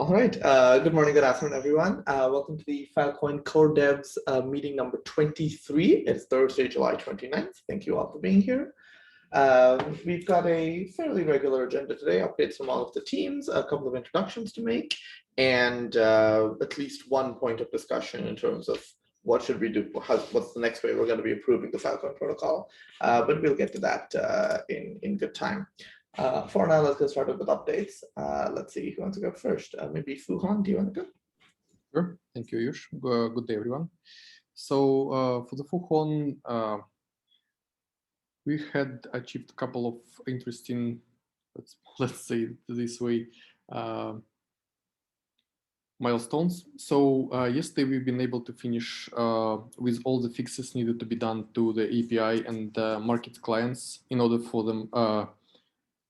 All right. Good morning, good afternoon, everyone. Welcome to the Filecoin Core Devs meeting number 23. It's Thursday, July 29th. Thank you all for being here. We've got a fairly regular agenda today, updates from all of the teams, a couple of introductions to make, and at least one point of discussion in terms of what should we do, what's the next way we're going to be improving the Filecoin protocol. But we'll get to that in good time. For now, let's get started with updates. Let's see who wants to go first. Maybe Fuhan, do you want to go? Sure. Thank you, Yush. Good day, everyone. So for the Fuhon, we had achieved a couple of interesting, let's say it this way, milestones. So yesterday we've been able to finish with all the fixes needed to be done to the API and market clients in order for them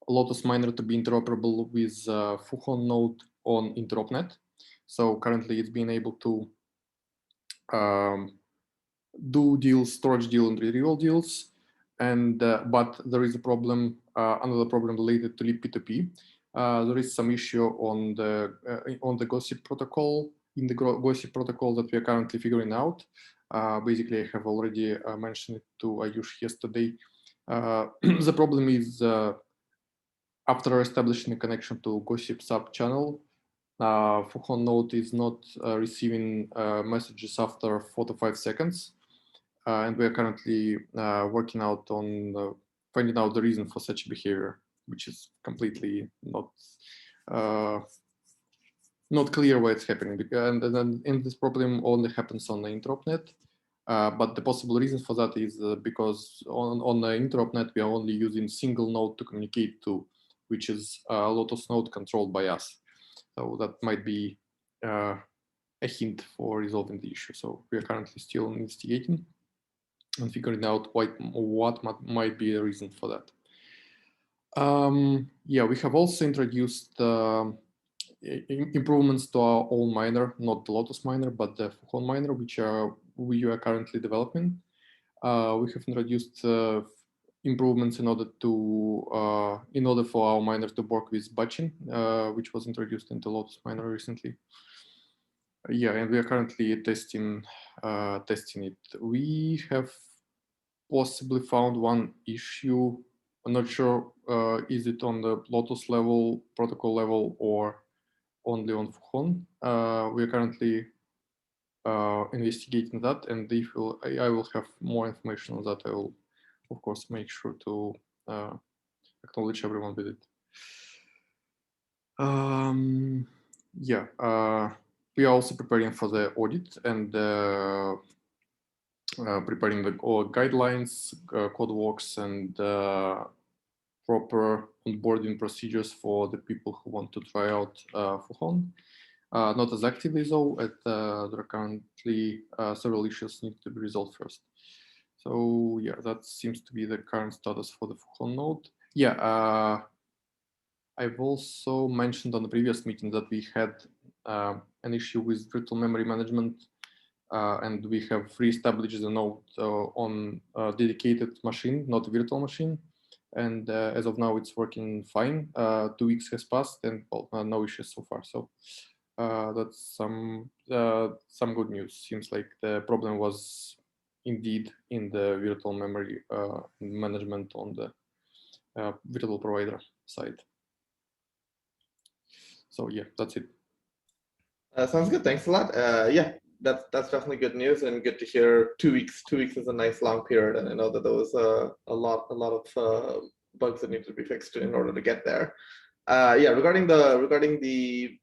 Lotus Miner to be interoperable with Fuhon node on InteropNet. So currently it's been able to do deals, storage deal and retrieval deals, and but there is a problem, another problem related to libp2p. There is some issue on the Gossip protocol, in the Gossip protocol that we are currently figuring out. Basically, I have already mentioned it to Ayush yesterday. The problem is after establishing a connection to Gossip sub-channel, Fuhon node is not receiving messages after 4 to 5 seconds. And we are currently working out on finding out the reason for such behavior, which is completely not clear why it's happening. And this problem only happens on the InteropNet. But the possible reason for that is because on the InteropNet, we are only using single node to communicate to, which is a Lotus node controlled by us. So that might be a hint for resolving the issue. So we are currently still investigating and figuring out what might be the reason for that. Yeah, we have also introduced improvements to our own miner, not the Lotus miner, but the Fuhon miner, which we are currently developing. We have introduced improvements in order for our miner to work with batching, which was introduced into Lotus miner recently. Yeah, and we are currently testing it. We have possibly found one issue. I'm not sure is it on the Lotus level, protocol level, or only on Fuhon. We are currently investigating that, and if I will have more information on that, I will, of course, make sure to acknowledge everyone with it. Yeah, we are also preparing for the audit and preparing the guidelines, code walks, and proper onboarding procedures for the people who want to try out Fuhon. Not as actively though, there are currently several issues need to be resolved first. So yeah, that seems to be the current status for the Fuhon node. Yeah, I've also mentioned on the previous meeting that we had an issue with virtual memory management, and we have reestablished the node on a dedicated machine, not a virtual machine. And as of now, it's working fine. 2 weeks has passed, and well, no issues so far. So that's some good news. Seems like the problem was indeed in the virtual memory management on the virtual provider side. So yeah, that's it. Sounds good. Thanks a lot. Yeah, that's definitely good news, and good to hear. 2 weeks. 2 weeks is a nice long period, and I know that there was a lot of bugs that need to be fixed in order to get there. Yeah, regarding the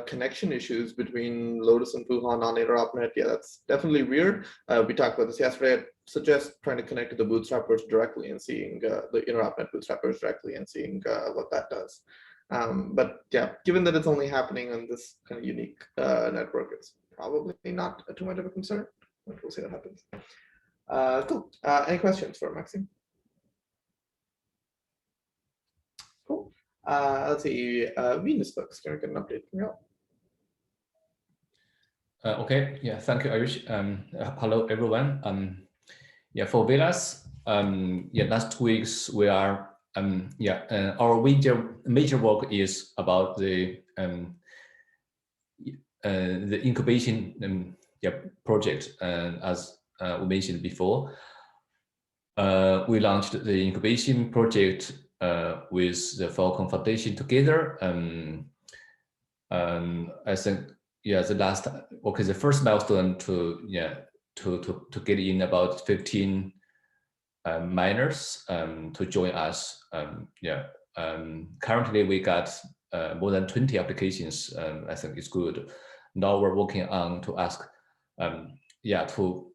connection issues between Lotus and Fuhon on InteropNet, yeah, that's definitely weird. We talked about this yesterday. I suggest trying to connect to the bootstrappers directly and seeing the InteropNet bootstrappers directly and seeing what that does. But yeah, given that it's only happening on this kind of unique network, it's probably not too much of a concern. But we'll see what happens. Cool. Any questions for Maxime? Cool. Let's see. Venus folks, can we get an update from you? Okay. Yeah. Thank you, Ayush. Hello, everyone. Yeah. For Velas, yeah, last 2 weeks we are our major work is about the the incubation project, as we mentioned before, we launched the incubation project with the Filecoin Foundation together. I think the first milestone to get in about 15 miners to join us. Currently we got more than 20 applications. I think it's good. Now we're working on to ask, to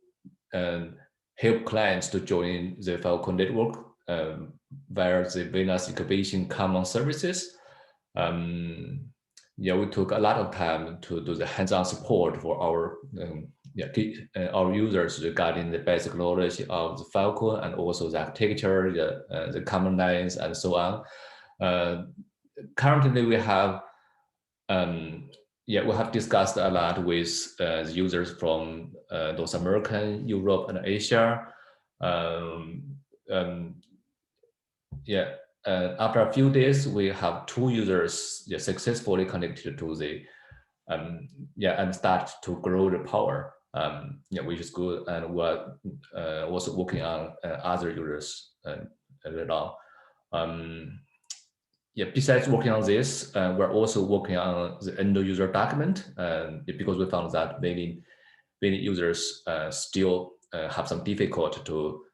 help clients to join the Filecoin network via the Venus incubation common services. We took a lot of time to do the hands-on support for our users regarding the basic knowledge of the Filecoin and also the architecture, the command lines, and so on. Currently, we have discussed a lot with the users from North America, Europe, and Asia. After a few days, we have 2 users successfully connected to the and start to grow the power, which is good. And we're also working on other users right now. Besides working on this, we're also working on the end user document, because we found that many users still have some difficulty to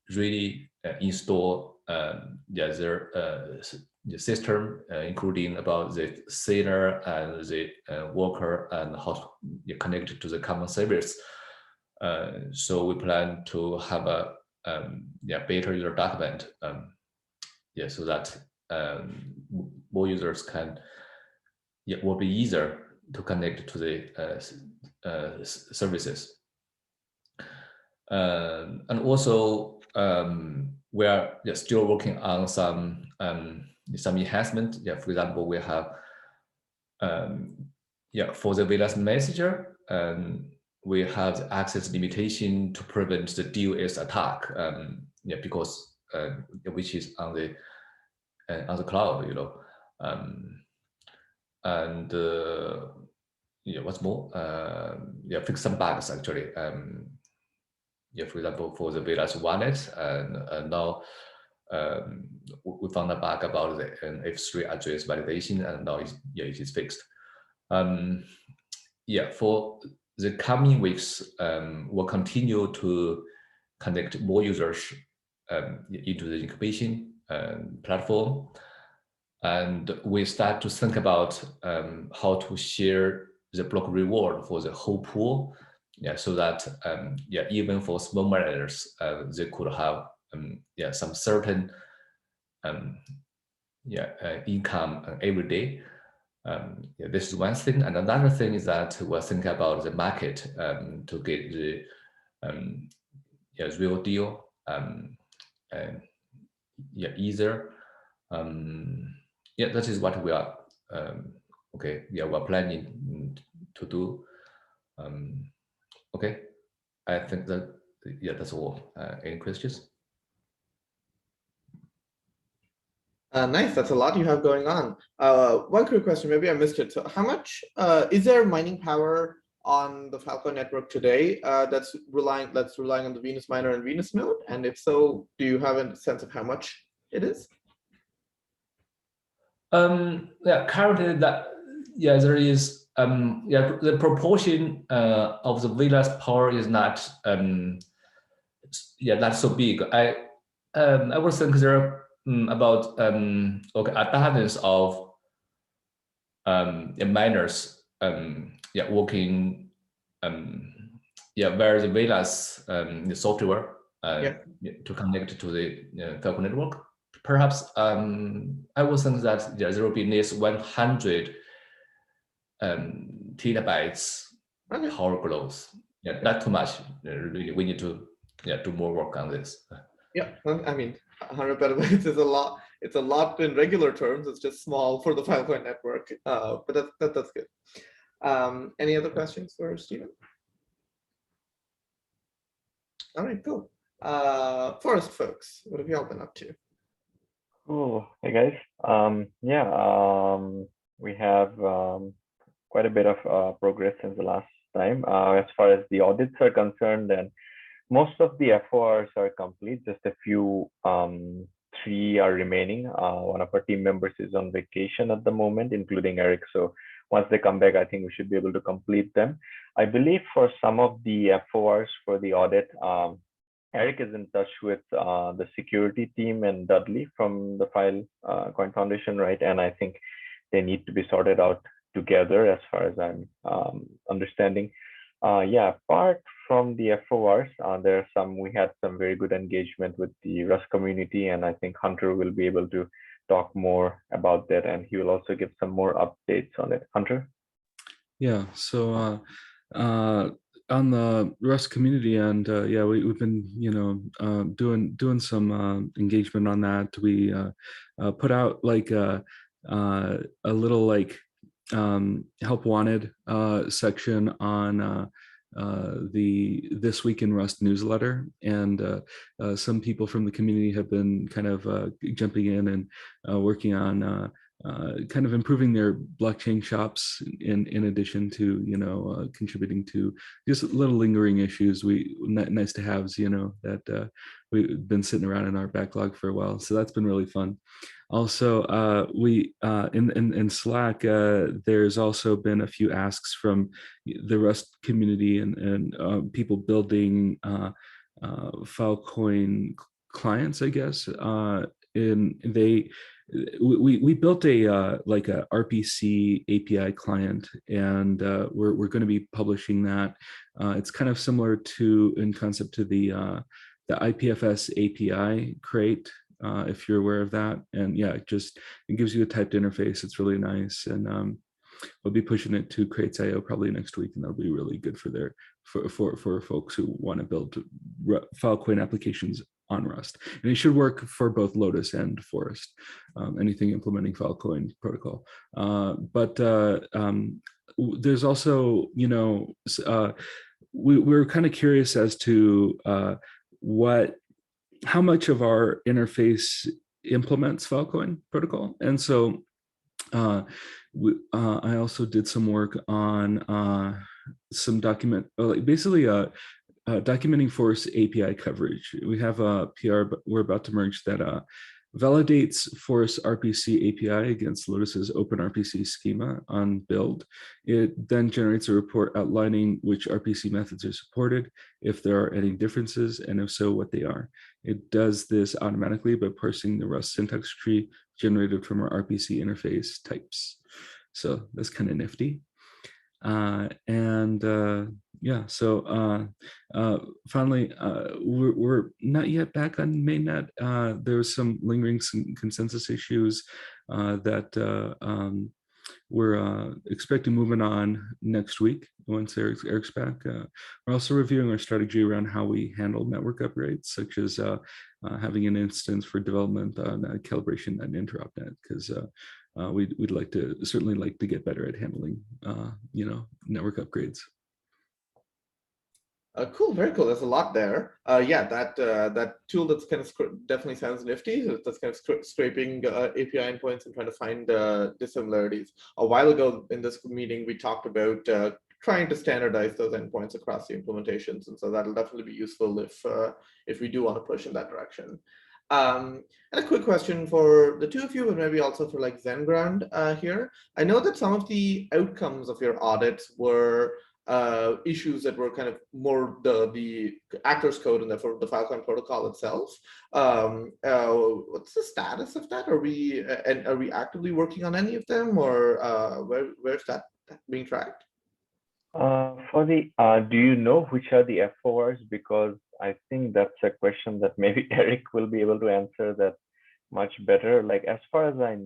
really install the system, including about the seller and the worker and how to connect to the common service. So we plan to have a better user document, so that more users can will be easier to connect to the services. And also we are still working on some enhancement. For example, we have for the Venus Messenger, we have the access limitation to prevent the DOS attack, because which is on the cloud, and what's more, fix some bugs actually. For example, for the Venus wallet, and now we found a bug about the F3 address validation, and now it is fixed. For the coming weeks, we'll continue to connect more users into the incubation platform, and we start to think about how to share the block reward for the whole pool, so that even for small miners, they could have some certain income every day. This is one thing, and another thing is that we're thinking about the market to get the real deal easier. That is what we are we're planning to do. I think that that's all. Any questions? Nice. That's a lot you have going on. One quick question, maybe I missed it. So how much is there mining power on the Filecoin network today that's relying on the Venus miner and Venus node? And if so, do you have a sense of how much it is? Currently there is the proportion of the Venus power is not not so big. I would think there are about a balance of miners working via the Venus the software to connect to the Filecoin network. Perhaps I would think that there will be at least 100 terabytes power growth. Not too much. Really, we need to do more work on this. I mean, 100 petabytes is a lot. It's a lot in regular terms. It's just small for the Filecoin network, but that's good. Any other questions for Stephen? All right, cool. Forest folks, what have y'all been up to? Oh, hey guys. We have quite a bit of progress since the last time. As far as the audits are concerned, and most of the FORs are complete. Just a few, 3 are remaining. One of our team members is on vacation at the moment, including Eric. So once they come back, I think we should be able to complete them. I believe for some of the FORs for the audit, Eric is in touch with the security team and Dudley from the Filecoin Foundation, right? And I think they need to be sorted out together as far as I'm understanding. Yeah, apart from the FORs, we had some very good engagement with the Rust community, and I think Hunter will be able to talk more about that, and he will also give some more updates on it. Hunter? Yeah, so on the Rust community end, yeah, we've been, doing some engagement on that. We put out like a little like help wanted section on the This Week in Rust newsletter, and some people from the community have been kind of jumping in and working on kind of improving their blockchain shops in addition to contributing to just little lingering issues nice to haves that we've been sitting around in our backlog for a while, so that's been really fun. Also, we in Slack, there's also been a few asks from the Rust community and people building Filecoin clients, I guess. We built a like a RPC API client, and we're going to be publishing that. It's kind of similar in concept to the IPFS API crate, if you're aware of that. And yeah, it gives you a typed interface. It's really nice, and we'll be pushing it to Crates.io probably next week, and that'll be really good for folks who want to build Filecoin applications on Rust. And it should work for both Lotus and Forest, anything implementing Filecoin protocol. But there's also, we're kind of curious as to how much of our interface implements Filecoin protocol. And so I also did some work on some documenting Force API coverage. We have a PR we're about to merge that validates Force RPC API against Lotus's OpenRPC schema on build. It then generates a report outlining which RPC methods are supported, if there are any differences, and if so, what they are. It does this automatically by parsing the Rust syntax tree generated from our RPC interface types. So that's kind of nifty. Yeah, so finally, we're not yet back on mainnet. There's some lingering consensus issues that we're expecting movement on next week once Eric's back. We're also reviewing our strategy around how we handle network upgrades, such as having an instance for development on calibration and interrupt.net, because we'd certainly like to get better at handling network upgrades. Cool, very cool. There's a lot there. Yeah, that tool that's kind of definitely sounds nifty. That's kind of scraping API endpoints and trying to find dissimilarities. A while ago in this meeting, we talked about trying to standardize those endpoints across the implementations, and so that'll definitely be useful if we do want to push in that direction. And a quick question for the two of you, but maybe also for like Zengrand here. I know that some of the outcomes of your audits were issues that were kind of more the actors code and therefore the Filecoin protocol itself. What's the status of that? Are we actively working on any of them, or where's that being tracked? Do you know which are the FORs? Because I think that's a question that maybe Eric will be able to answer that much better. Like, as far as I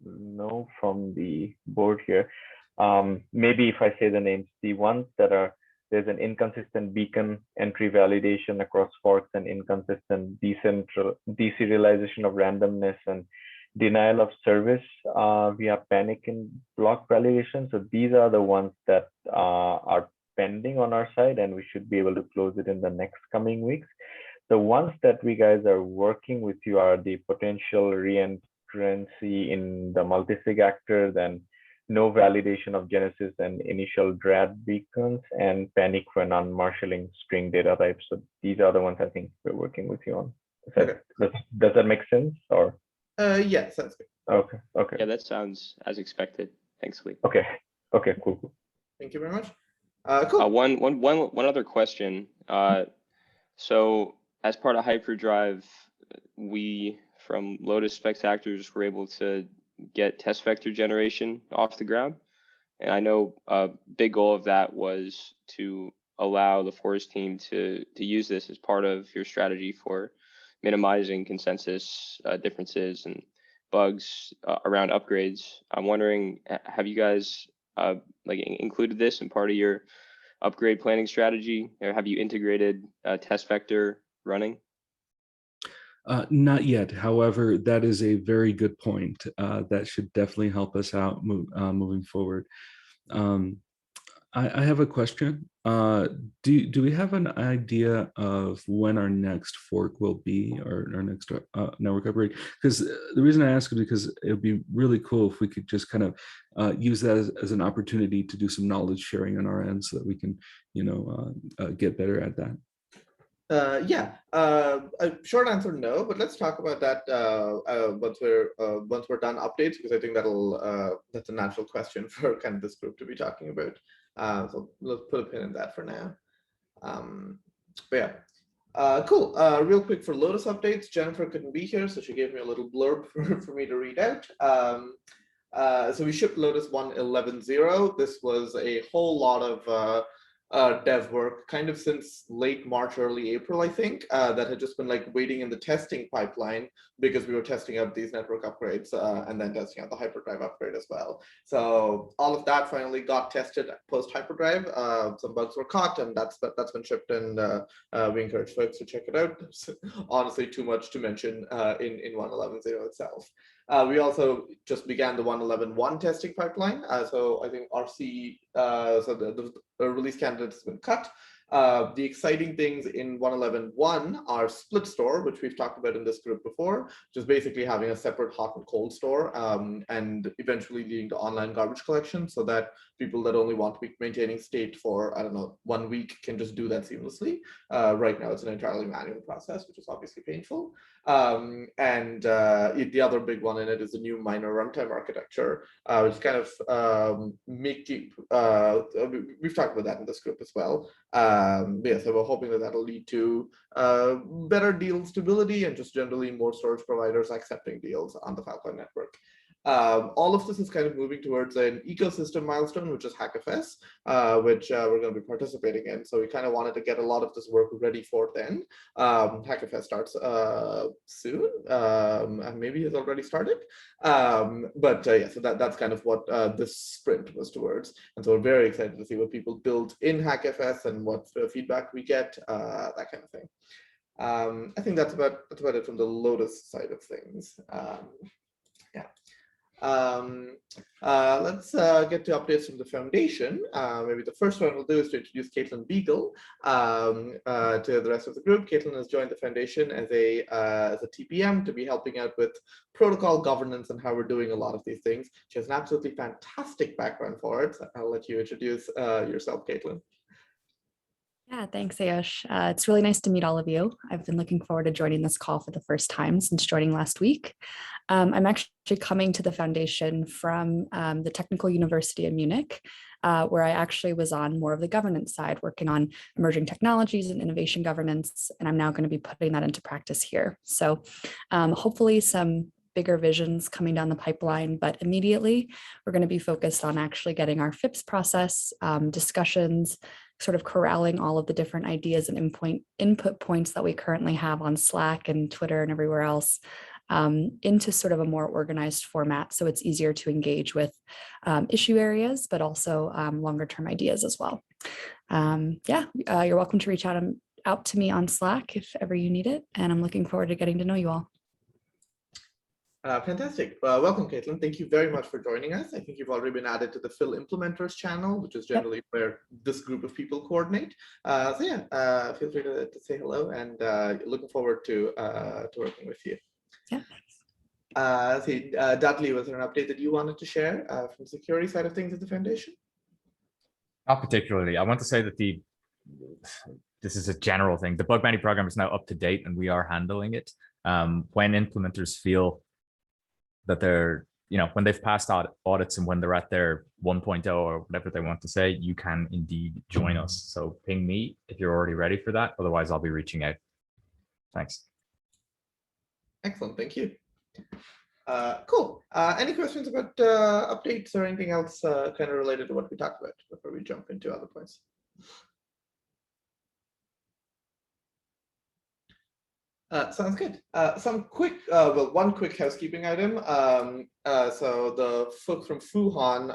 know from the board here, maybe if I say the names, the ones that there's an inconsistent beacon entry validation across forks and inconsistent deserialization of randomness and denial of service via panic in block validation. So these are the ones that are pending on our side, and we should be able to close it in the next coming weeks. The ones that we guys are working with you are the potential re-entrancy in the multisig actor, then no validation of genesis and initial DRAD beacons, and panic for non-marshalling string data types. So these are the ones I think we're working with you on. Does that make sense? Or yes, that's good. Okay. Yeah, that sounds as expected. Thanks, Lee. Okay, cool. Thank you very much. Cool. One other question. So as part of Hyperdrive, we from Lotus Spectators were able to get test vector generation off the ground. And I know a big goal of that was to allow the Forest team to use this as part of your strategy for minimizing consensus differences and bugs around upgrades. I'm wondering, have you guys included this in part of your upgrade planning strategy, or have you integrated test vector running? Not yet. However, that is a very good point. That should definitely help us out moving forward. I have a question. Do we have an idea of when our next fork will be, or our next network upgrade? Because the reason I ask is because it would be really cool if we could just kind of use that as an opportunity to do some knowledge sharing on our end, so that we can, get better at that. A short answer, no, but let's talk about that once we're done updates, because I think that's a natural question for kind of this group to be talking about. So let's put a pin in that for now. Cool. Real quick for Lotus updates, Jennifer couldn't be here, so she gave me a little blurb for me to read out. So we shipped Lotus 1.11.0. This was a whole lot of dev work kind of since late March, early April, I think, that had just been like waiting in the testing pipeline, because we were testing out these network upgrades and then testing out the Hyperdrive upgrade as well. So all of that finally got tested post Hyperdrive. Some bugs were caught, and that's been shipped, and we encourage folks to check it out. Honestly, too much to mention in 1.11.0 itself. We also just began the 1.11.1 testing pipeline. So I think RC, so the release candidate has been cut. The exciting things in 1.11.1 are split store, which we've talked about in this group before, which is basically having a separate hot and cold store, and eventually leading to online garbage collection, so that people that only want to be maintaining state for, I don't know, 1 week can just do that seamlessly. Right now, it's an entirely manual process, which is obviously painful. The other big one in it is the new minor runtime architecture, which kind of making, we've talked about that in this group as well. So we're hoping that that'll lead to better deal stability and just generally more storage providers accepting deals on the Filecoin network. All of this is kind of moving towards an ecosystem milestone, which is HackFS, which we're going to be participating in. So we kind of wanted to get a lot of this work ready for then. HackFS starts soon, and maybe has already started. So that's kind of what this sprint was towards. And so we're very excited to see what people build in HackFS and what feedback we get, that kind of thing. I think that's about it from the Lotus side of things. Let's get to updates from the foundation. Maybe the first one we'll do is to introduce Caitlin Beagle to the rest of the group. Caitlin has joined the foundation as a TPM to be helping out with protocol governance and how we're doing a lot of these things. She has an absolutely fantastic background for it. So I'll let you introduce yourself, Caitlin. Yeah, thanks, Ayush. It's really nice to meet all of you. I've been looking forward to joining this call for the first time since joining last week. I'm actually coming to the foundation from the Technical University of Munich, where I actually was on more of the governance side, working on emerging technologies and innovation governance, and I'm now going to be putting that into practice here. So hopefully some bigger visions coming down the pipeline, but immediately we're going to be focused on actually getting our FIPS process, discussions, sort of corralling all of the different ideas and input points that we currently have on Slack and Twitter and everywhere else into sort of a more organized format, so it's easier to engage with issue areas, but also longer term ideas as well. You're welcome to reach out to me on Slack if ever you need it, and I'm looking forward to getting to know you all. Fantastic. Welcome, Caitlin. Thank you very much for joining us. I think you've already been added to the Phil Implementers channel, which is generally where this group of people coordinate. Feel free to say hello, and looking forward to working with you. Yeah. Dudley, was there an update that you wanted to share from the security side of things at the foundation? Not particularly. I want to say that this is a general thing. The bug bounty program is now up to date and we are handling it. When implementers feel that they're, when they've passed audits and when they're at their 1.0 or whatever they want to say, you can indeed join us. So ping me if you're already ready for that. Otherwise, I'll be reaching out. Thanks. Excellent, thank you. Cool. Any questions about updates or anything else kind of related to what we talked about before we jump into other points? Sounds good. Some quick, one quick housekeeping item. So the folks from Fuhan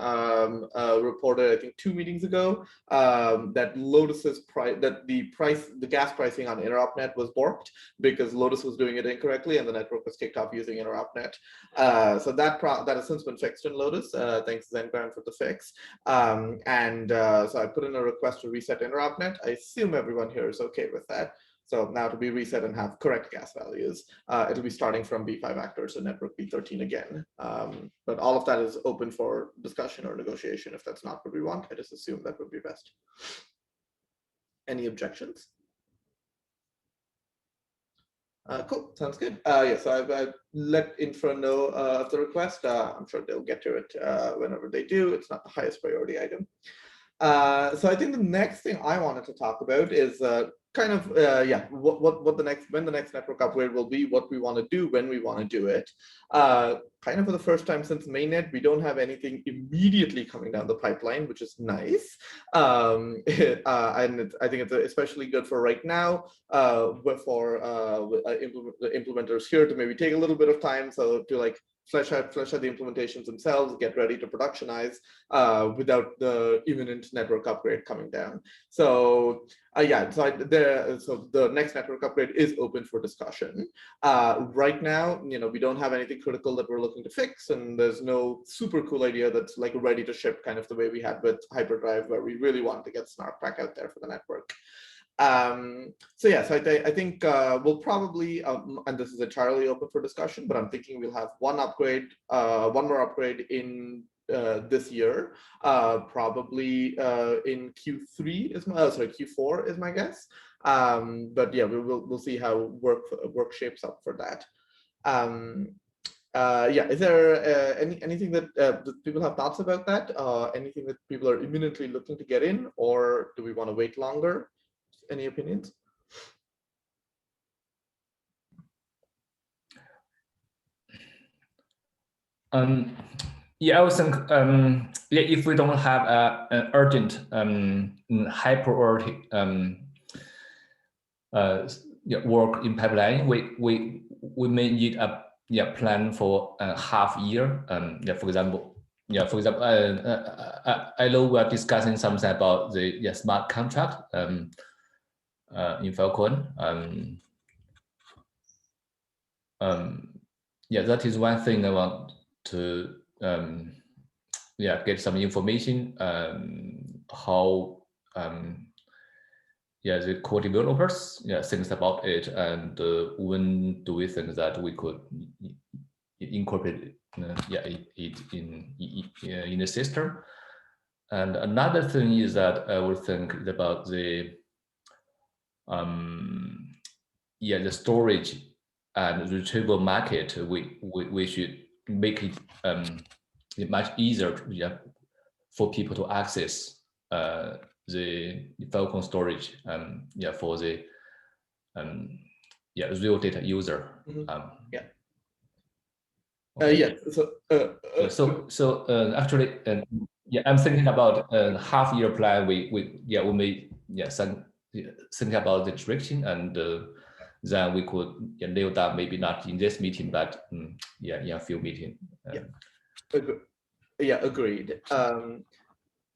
reported, I think, 2 meetings ago, that Lotus's the gas pricing on InteropNet was borked because Lotus was doing it incorrectly and the network was kicked off using InteropNet. So that has since been fixed in Lotus. Thanks to Zenbound for the fix. So I put in a request to reset InteropNet. I assume everyone here is okay with that. So now to be reset and have correct gas values, it'll be starting from B5 actors, so network B13 again. But all of that is open for discussion or negotiation if that's not what we want. I just assume that would be best. Any objections? Cool, sounds good. Yeah, so I've let Infra know of the request. I'm sure they'll get to it whenever they do. It's not the highest priority item. So I think the next thing I wanted to talk about is kind of when the next network upgrade will be, what we want to do when we want to do it. Kind of for the first time since mainnet, we don't have anything immediately coming down the pipeline, which is nice. And I think it's especially good for right now, for the implementers here to maybe take a little bit of time, so to like flesh out the implementations themselves, get ready to productionize without the imminent network upgrade coming down. So so the next network upgrade is open for discussion. Right now, we don't have anything critical that we're looking to fix, and there's no super cool idea that's like ready to ship, kind of the way we had with Hyperdrive, where we really wanted to get Snark back out there for the network. So I think we'll probably, and this is entirely open for discussion, but I'm thinking we'll have one more upgrade in this year, probably in Q3 is Q4 is my guess. But yeah, we'll see how work shapes up for that. Is there anything that people have thoughts about that? Anything that people are imminently looking to get in, or do we want to wait longer? Any opinions? Yeah, I was think if we don't have an urgent high priority work in pipeline, we may need a plan for a half year. For example, I know we are discussing something about the smart contract in Filecoin. That is one thing I want to get some information how the core developers thinks about it, and when do we think that we could incorporate it in the system. And another thing is that I would think about the the storage and retrieval market. We should make it much easier for people to access the Filecoin storage for the real data user. Actually, I'm thinking about a half-year plan. We may think about the direction, and then we could nail down, maybe not in this meeting, but in a few meetings. Agreed.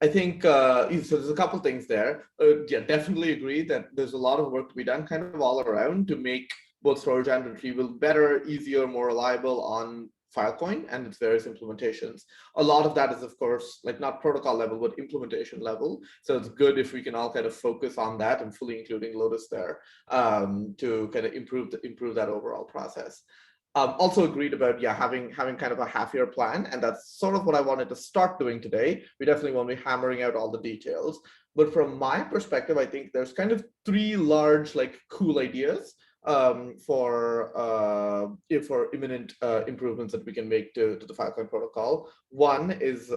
I think so there's a couple things there. Definitely agree that there's a lot of work to be done kind of all around to make both storage and retrieval better, easier, more reliable on Filecoin and its various implementations. A lot of that is, of course, like not protocol level, but implementation level. So it's good if we can all kind of focus on that, and fully including Lotus there, to kind of improve that overall process. Also agreed about having kind of a half-year plan, and that's sort of what I wanted to start doing today. We definitely won't be hammering out all the details, but from my perspective, I think there's kind of three large cool ideas for imminent improvements that we can make to the Filecoin protocol. One is,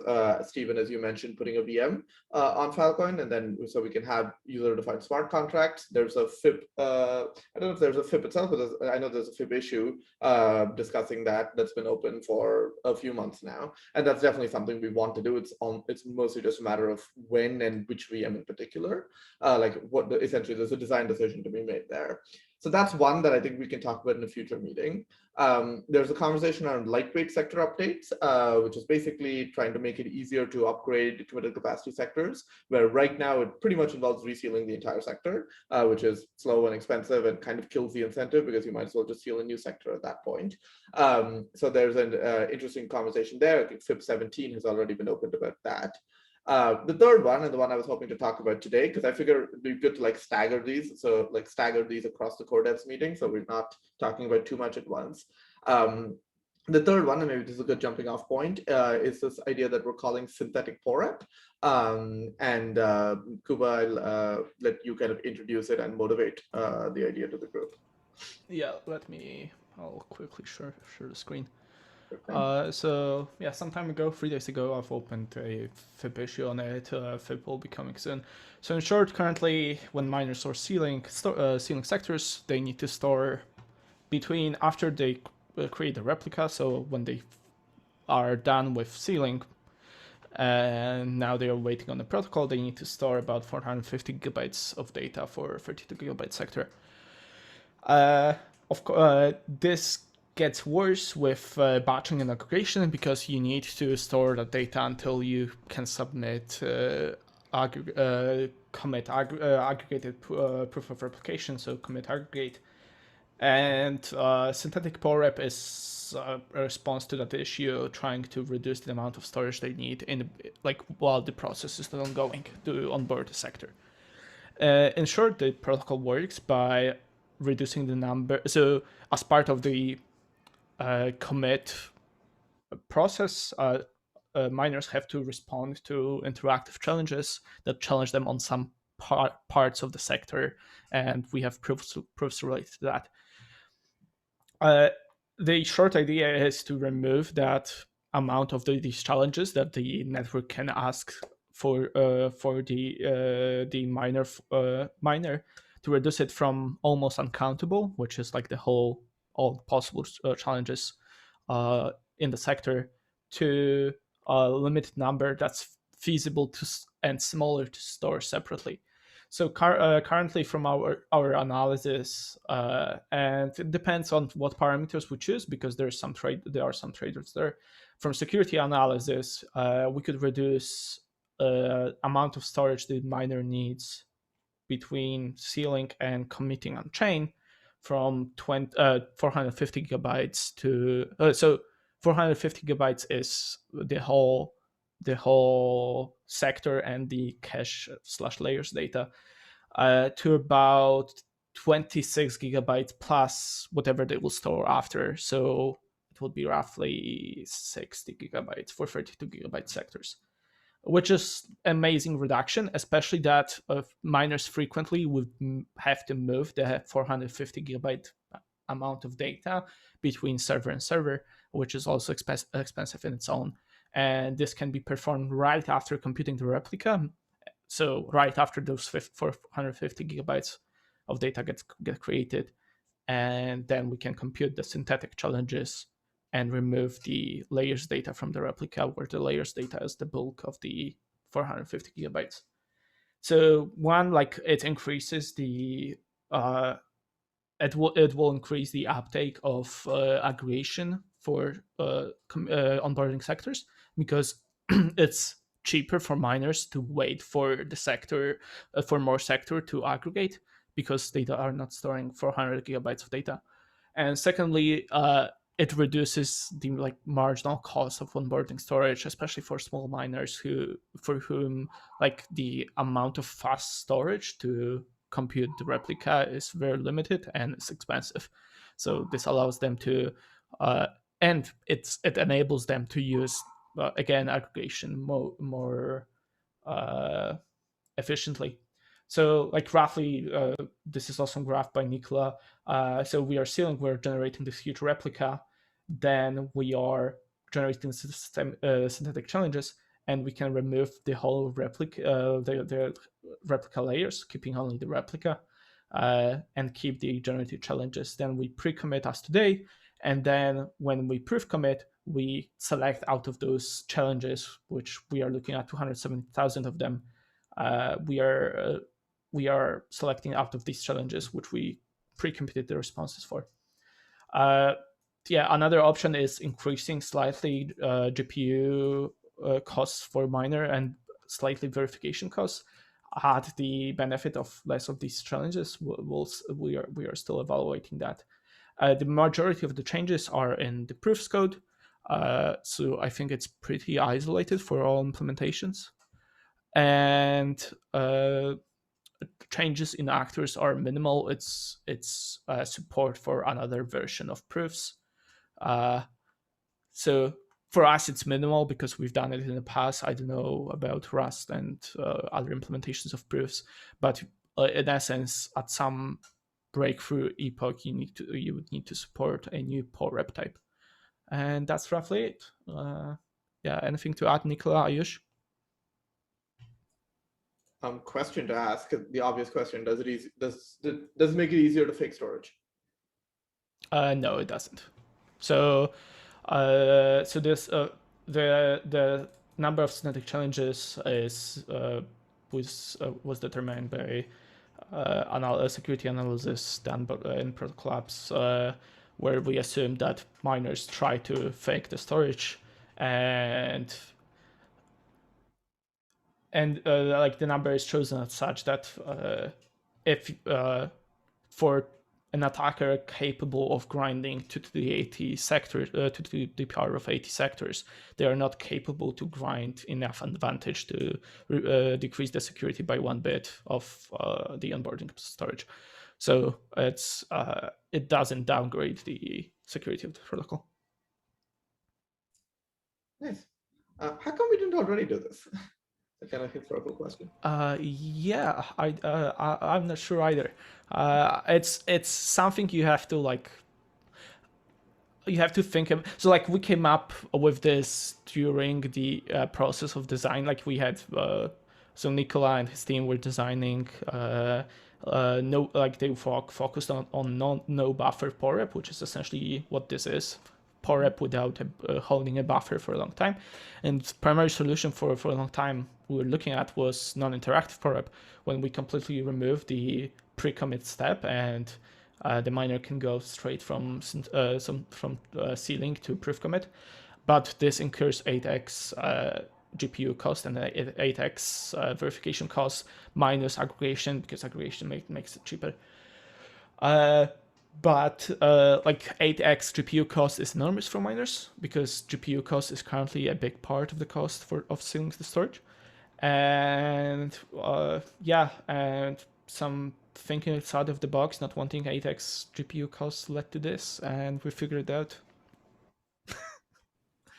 Stephen, as you mentioned, putting a VM on Filecoin, and then so we can have user-defined smart contracts. There's a FIP. I don't know if there's a FIP itself, but I know there's a FIP issue discussing that's been open for a few months now, and that's definitely something we want to do. It's mostly just a matter of when and which VM in particular. Essentially, there's a design decision to be made there. So that's one that I think we can talk about in a future meeting. There's a conversation around lightweight sector updates, which is basically trying to make it easier to upgrade committed capacity sectors, where right now it pretty much involves resealing the entire sector, which is slow and expensive and kind of kills the incentive because you might as well just seal a new sector at that point. So there's an interesting conversation there. I think FIP 17 has already been opened about that. The third one, and the one I was hoping to talk about today, because I figure it'd be good to stagger these, so stagger these across the core devs meeting, so we're not talking about too much at once. The third one, and maybe this is a good jumping off point, is this idea that we're calling synthetic POREP. And Kuba, I'll let you kind of introduce it and motivate the idea to the group. Yeah, I'll quickly share the screen. So yeah, some time ago, 3 days ago, I've opened a FIP issue on it. FIP will be coming soon. So in short, currently, when miners are sealing sectors, they need to store between after they create the replica. So when they are done with sealing, and now they are waiting on the protocol, they need to store about 450 gigabytes of data for 32 gigabyte sector. Of course, this gets worse with batching and aggregation because you need to store the data until you can submit aggregated proof of replication, so commit aggregate. And synthetic POREP is a response to that issue, trying to reduce the amount of storage they need while the process is still ongoing to onboard the sector. In short, the protocol works by reducing the number. So as part of the commit process, miners have to respond to interactive challenges that challenge them on some parts of the sector, and we have proofs related to that. The short idea is to remove that amount of these challenges that the network can ask for the miner to reduce it from almost uncountable, which is all possible challenges in the sector, to a limited number that's feasible and smaller to store separately. So currently, from our analysis, and it depends on what parameters we choose, because there are some trade-offs there. From security analysis, we could reduce amount of storage the miner needs between sealing and committing on chain from 450 gigabytes to so 450 gigabytes is the whole sector and the cache/layers data, to about 26 gigabytes plus whatever they will store after. So it will be roughly 60 gigabytes for 32 gigabyte sectors, which is amazing reduction, especially that miners frequently would have to move the 450 gigabyte amount of data between server and server, which is also expensive in its own. And this can be performed right after computing the replica. So right after those 450 gigabytes of data get created, and then we can compute the synthetic challenges and remove the layers data from the replica, where the layers data is the bulk of the 450 gigabytes. So one, it increases the it will increase the uptake of aggregation for onboarding sectors, because it's cheaper for miners to wait for the sector for more sector to aggregate, because they are not storing 400 gigabytes of data. And secondly, it reduces the marginal cost of onboarding storage, especially for small miners for whom the amount of fast storage to compute the replica is very limited and it's expensive. So this allows them to and it enables them to use again aggregation more efficiently. So like roughly, this is also graphed by Nicola. So we are sealing, we're generating this huge replica, then we are generating synthetic challenges, and we can remove the whole replica, the replica layers, keeping only the replica, and keep the generated challenges. Then we pre-commit as today, and then when we proof commit, we select out of those challenges, which we are looking at 270,000 of them. We are selecting out of these challenges, which we pre-computed the responses for. Yeah, another option is increasing slightly GPU costs for miner and slightly verification costs at the benefit of less of these challenges. We are still evaluating that. The majority of the changes are in the proofs code, so I think it's pretty isolated for all implementations. And changes in actors are minimal. It's support for another version of proofs. So for us, it's minimal because we've done it in the past. I don't know about Rust and other implementations of proofs, but in essence, at some breakthrough epoch, you would need to support a new Paul rep type, and that's roughly it. Yeah, anything to add, Nicola, Ayush? Question to ask, the obvious question: does it make it easier to fake storage? No, it doesn't. So this the number of synthetic challenges was determined by security analysis done in Protocol Labs, where we assumed that miners try to fake the storage, and like the number is chosen as such that if for an attacker capable of grinding to the 80 sectors, to the power of 80 sectors, they are not capable to grind enough advantage to decrease the security by 1 bit of the onboarding storage. So it doesn't downgrade the security of the protocol. Nice. How come we didn't already do this? A kind of historical question. Yeah, I'm not sure either. It's something you have to think of. So like we came up with this during the process of design. Like we had so Nicola and his team were designing they focused on no buffer POREP, which is essentially what this is. POREP without holding a buffer for a long time. And the primary solution for a long time we were looking at was non-interactive POREP, when we completely remove the pre-commit step and the miner can go straight from sealing to proof commit. But this incurs 8x GPU cost and 8x verification cost minus aggregation, because aggregation makes it cheaper. But like 8x GPU cost is enormous for miners, because GPU cost is currently a big part of the cost of sealing the storage. And and some thinking outside of the box, not wanting 8x GPU costs led to this, and we figured it out.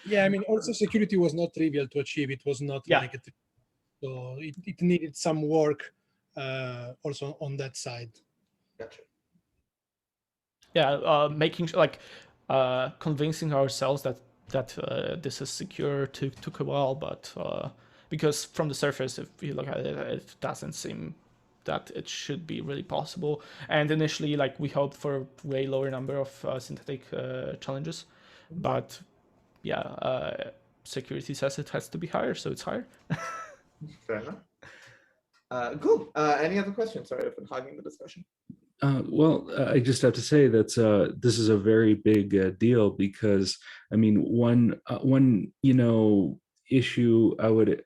Yeah, I mean, also security was not trivial to achieve. It was not like a, so it needed some work also on that side. Gotcha. Yeah, making convincing ourselves that this is secure took a while, but because from the surface, if you look at it, it doesn't seem that it should be really possible. And initially, like we hoped for a way lower number of synthetic challenges, but security says it has to be higher, so it's higher. Fair enough. Cool. Any other questions? Sorry, I've been hogging the discussion. Well, I just have to say that this is a very big deal, because I mean, one issue I would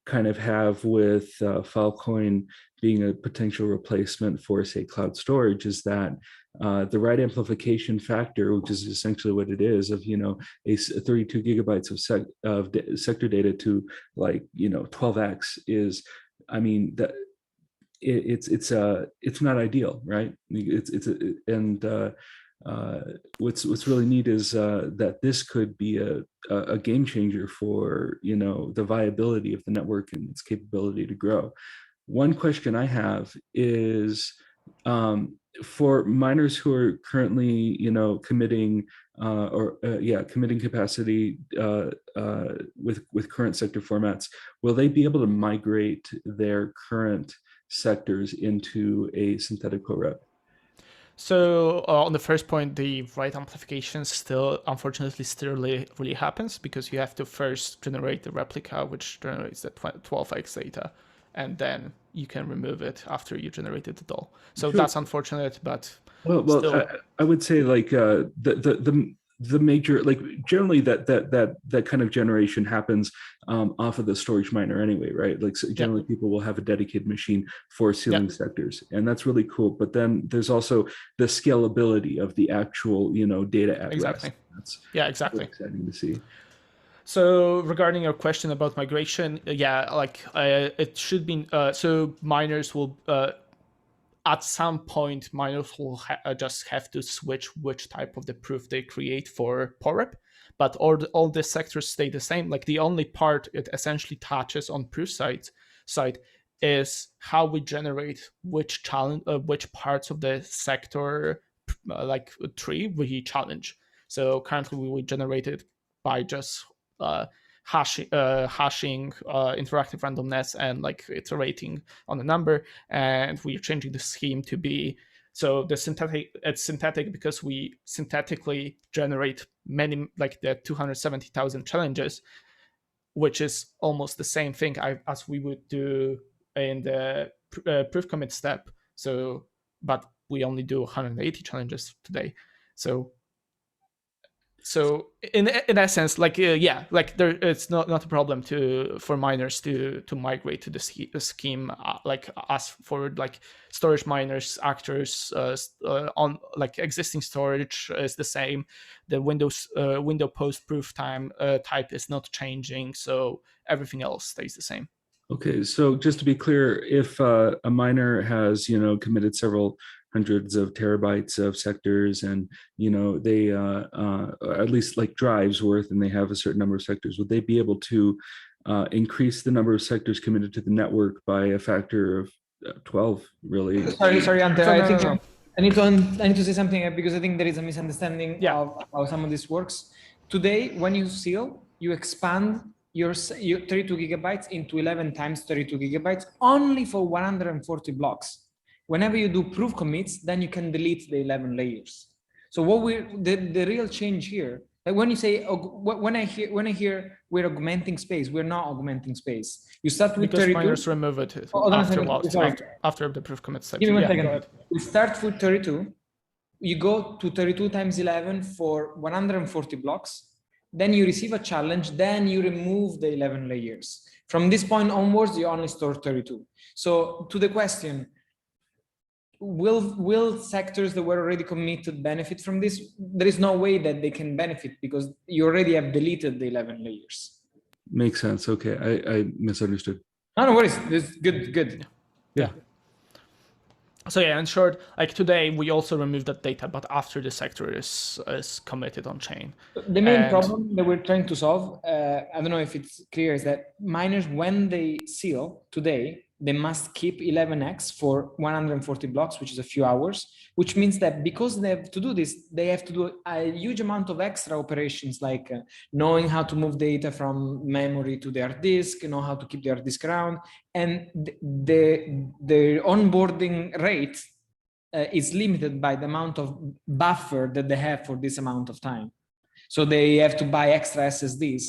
kind of have with Filecoin being a potential replacement for, say, cloud storage is that the right amplification factor, which is essentially what it is, of a 32 gigabytes of sector data to 12x is, I mean, that it's not ideal, right? what's really neat is that this could be a game changer for the viability of the network and its capability to grow. One question I have is for miners who are currently committing committing capacity with current sector formats, will they be able to migrate their current sectors into a synthetic co-rep? So on the first point, the write amplification unfortunately still really happens, because you have to first generate the replica, which generates the 12x data, and then you can remove it after you generated the doll. So that's unfortunate, but well, I would say like the major, like generally that kind of generation happens off of the storage miner anyway, right? Like so generally people will have a dedicated machine for sealing sectors, and that's really cool. But then there's also the scalability of the actual data at exactly. rest. That's exactly really exciting to see. So regarding your question about migration, it should be so miners will at some point miners will just have to switch which type of the proof they create for POREP, but all the sectors stay the same. Like the only part it essentially touches on proof side is how we generate which parts of the sector tree we challenge. So currently we generate it by just hashing interactive randomness and like iterating on the number, and we're changing the scheme to be so the synthetic. It's synthetic because we synthetically generate many, like the 270,000 challenges, which is almost the same thing as we would do in the proof commit step. So, but we only do 180 challenges today. So in essence, there it's not a problem for miners to migrate to the scheme, like as for like storage miners, actors on like existing storage is the same. The window post proof time type is not changing, so everything else stays the same. Okay, so just to be clear, if a miner has committed several hundreds of terabytes of sectors, and they at least like drives worth, and they have a certain number of sectors, would they be able to increase the number of sectors committed to the network by a factor of 12? Really? Sorry, Ante. I think I need to say something, because I think there is a misunderstanding of how some of this works. Today, when you seal, you expand your 32 gigabytes into 11 times 32 gigabytes only for 140 blocks. Whenever you do proof commits, then you can delete the 11 layers. So what the real change here, like when you say, when I hear we're augmenting space, we're not augmenting space. You start with because 32. Miners remove it after the proof commit step. Give me 1 second. We start with 32. You go to 32 times 11 for 140 blocks. Then you receive a challenge, then you remove the 11 layers. From this point onwards, you only store 32. So to the question, will sectors that were already committed benefit from this? There is no way that they can benefit, because you already have deleted the 11 layers. Makes sense. Okay, I misunderstood. No worries. This good. Yeah. So in short, like today, we also remove that data, but after the sector is committed on chain. The main problem that we're trying to solve, I don't know if it's clear, is that miners, when they seal today, they must keep 11x for 140 blocks, which is a few hours, which means that because they have to do this, they have to do a huge amount of extra operations, like knowing how to move data from memory to the hard disk, know how to keep the hard disk around, and the onboarding rate is limited by the amount of buffer that they have for this amount of time. So they have to buy extra SSDs.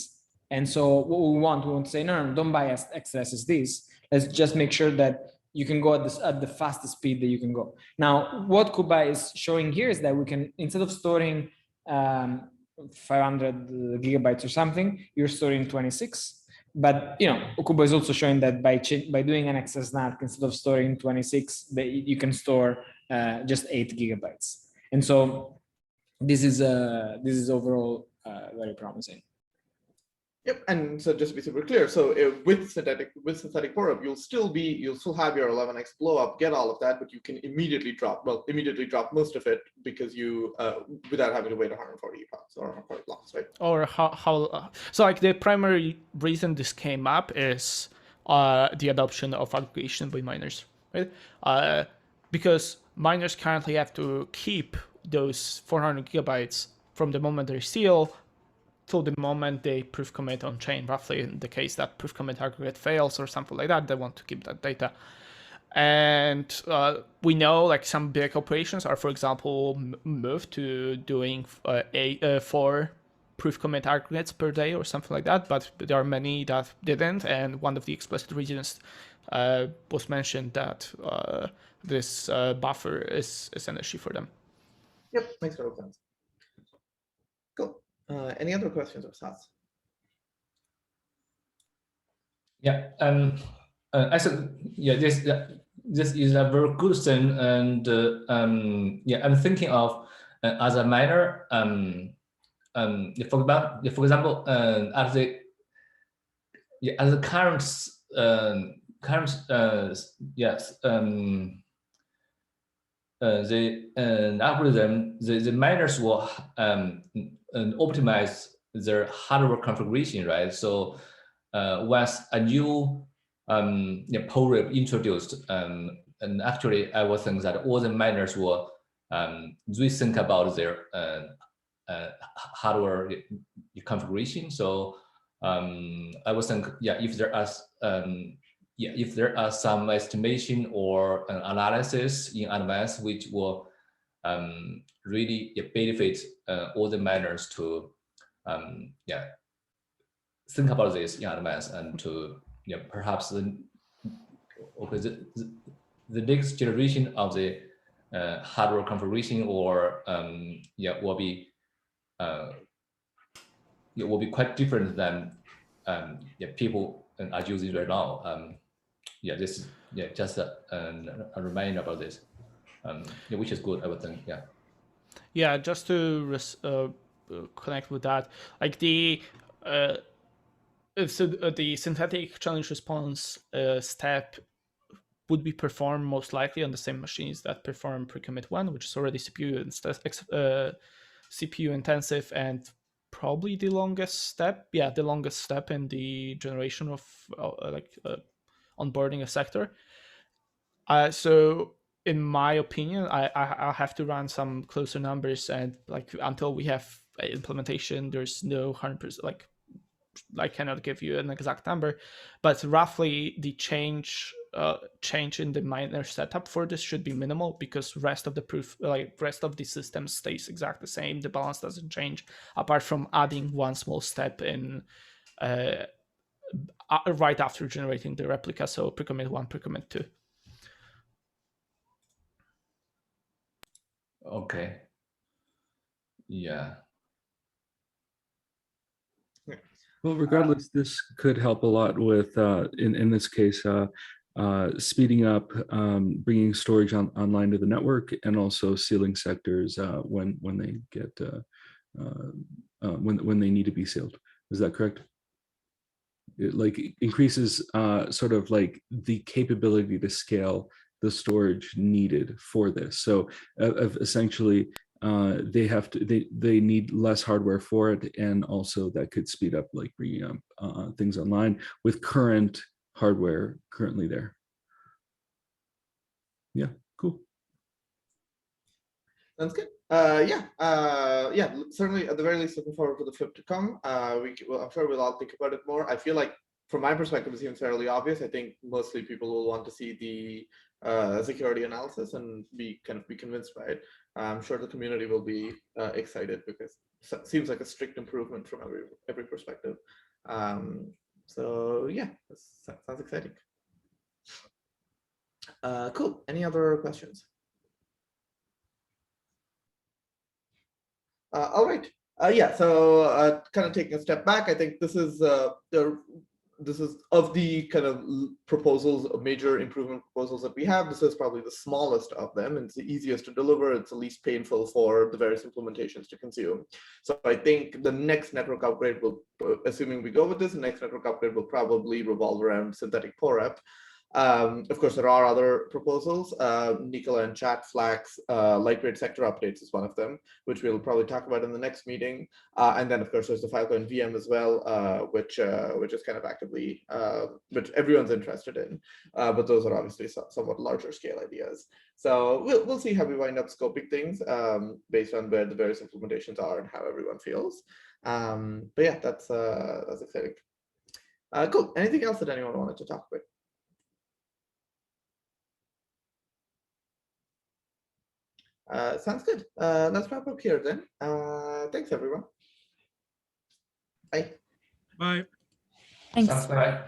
And so what we want to say, no, don't buy extra SSDs. Let's just make sure that you can go at the fastest speed that you can go. Now, what Kuba is showing here is that we can, instead of storing 500 gigabytes or something, you're storing 26. But Kuba is also showing that by doing an XSNAT, instead of storing 26, you can store just 8 gigabytes. And so this is overall very promising. Yep, and so just to be super clear, so with synthetic core-up, you'll still have your 11x blow up, get all of that, but you can immediately drop most of it because you without having to wait 140 blocks or 140 blocks, right? Or how so like the primary reason this came up is the adoption of aggregation by miners, right? Because miners currently have to keep those 400 gigabytes from the moment they seal till the moment they proof commit on chain, roughly in the case that proof commit aggregate fails or something like that, they want to keep that data. And we know like some big operations are, for example, moved to doing 4 proof commit aggregates per day or something like that, but there are many that didn't, and one of the explicit reasons was mentioned that this buffer is an issue for them. Yep, makes total sense. Cool. Any other questions or thoughts? Yeah, I said, yeah, this is a very good thing, and yeah, I'm thinking of as a miner, for example, at the current yes, the algorithm, the miners will optimize their hardware configuration, right? So once a new pull rip introduced, and actually I was thinking that all the miners will rethink about their hardware configuration. So I was thinking, yeah, if there are some estimation or an analysis in advance which will really benefit all the miners to think about this in advance, and to perhaps the next generation of the hardware configuration or will be quite different than people are using right now. This is just a reminder about this, which is good, I would think. Yeah, just to connect with that, like the the synthetic challenge response step would be performed most likely on the same machines that perform pre-commit 1, which is already CPU intensive and probably the longest step. Yeah, the longest step in the generation of onboarding a sector. So in my opinion, I'll have to run some closer numbers, and like until we have implementation, there's no 100%, like I cannot give you an exact number, but roughly the change in the miner setup for this should be minimal, because rest of the system stays exactly the same. The balance doesn't change apart from adding one small step in right after generating the replica. So pre-commit 1, pre-commit 2. Okay. Yeah. Well, regardless, this could help a lot with, in this case, speeding up, bringing storage online to the network, and also sealing sectors when they get when they need to be sealed. Is that correct? It like increases sort of like the capability to scale the storage needed for this. So essentially, they need less hardware for it, and also that could speed up like bringing up things online with current hardware currently there. Yeah, cool. Sounds good. Certainly at the very least looking forward for the flip to come. I'm sure we'll all think about it more. I feel like from my perspective, it seems fairly obvious. I think mostly people will want to see the security analysis and be convinced by it. I'm sure the community will be excited, because it seems like a strict improvement from every perspective. So yeah, that sounds exciting. Cool. Any other questions? All right. So kind of taking a step back, I think this is this is of the kind of proposals, major improvement proposals that we have. This is probably the smallest of them, and it's the easiest to deliver. It's the least painful for the various implementations to consume. So I think the next network upgrade will, assuming we go with this, the next network upgrade will probably revolve around synthetic POREP. Of course, there are other proposals. Nicola and chat, Flax, lightweight sector updates is one of them, which we'll probably talk about in the next meeting. And then, of course, there's the Filecoin VM as well, which is kind of actively, which everyone's interested in. But those are obviously somewhat larger scale ideas. So we'll see how we wind up scoping things based on where the various implementations are and how everyone feels. But yeah, that's exciting. Cool. Anything else that anyone wanted to talk about? Sounds good. Let's wrap up here then. Thanks, everyone. Bye. Bye. Thanks. Sounds bad.